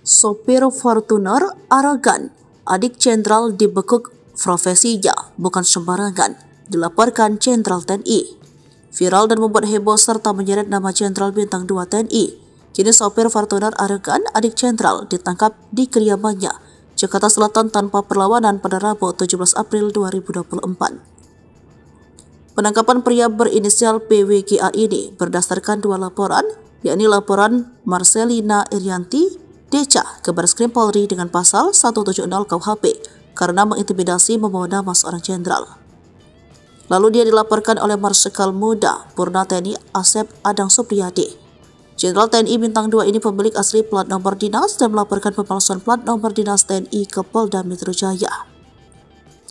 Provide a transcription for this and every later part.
Sopir Fortuner arogan, adik jenderal dibekuk profesinya bukan sembarangan, dilaporkan Jenderal TNI. Viral dan membuat heboh serta menyeret nama Jenderal Bintang 2 TNI. Kini sopir Fortuner arogan, adik jenderal, ditangkap di kediamannya, Jakarta Selatan tanpa perlawanan pada Rabu 17 April 2024. Penangkapan pria berinisial PWGA ini berdasarkan dua laporan, yakni laporan Marcelina Irianti Deca ke Barreskrim Polri dengan pasal 170 KUHP karena mengintimidasi membawa nama seorang jenderal. Lalu dia dilaporkan oleh Marsikal Muda Purna TNI Asep Adang Supriyadi. Jenderal TNI Bintang 2 ini pemilik asli plat nomor dinas dan melaporkan pemalsuan plat nomor dinas TNI ke Polda Metro Jaya.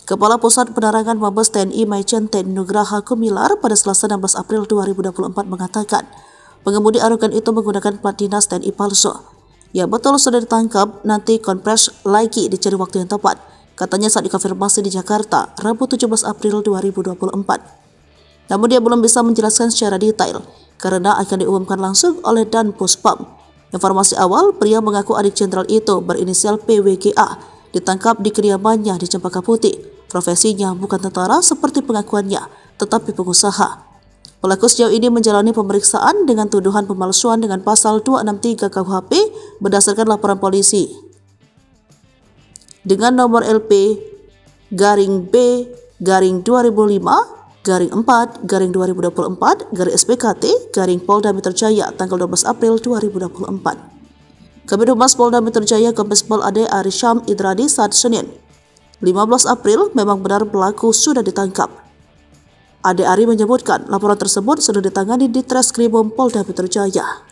Kepala Pusat Penerangan Mabes TNI Maijen TNI Nugraha Kumilar pada Selasa 16 April 2024 mengatakan, pengemudi arogan itu menggunakan plat dinas TNI palsu. Ya betul sudah ditangkap, nanti konfres lagi dicari waktu yang tepat, katanya saat dikonfirmasi di Jakarta, Rabu 17 April 2024. Namun dia belum bisa menjelaskan secara detail, karena akan diumumkan langsung oleh Dan Puspam. Informasi awal, pria mengaku adik jenderal itu berinisial PWGA, ditangkap di kediamannya di Cempaka Putih. Profesinya bukan tentara seperti pengakuannya, tetapi pengusaha. Pelaku sejauh ini menjalani pemeriksaan dengan tuduhan pemalsuan dengan pasal 263 KUHP berdasarkan laporan polisi. Dengan nomor LP B 2005-4-2024 SPKT Polda Metro Jaya tanggal 12 April 2024. Kabid Humas Polda Metro Jaya Kombes Pol Ade Arisham Idradi saat Senin 15 April memang benar pelaku sudah ditangkap. Ade Ari menyebutkan laporan tersebut sudah ditangani di Treskrimum Polda Metro Jaya.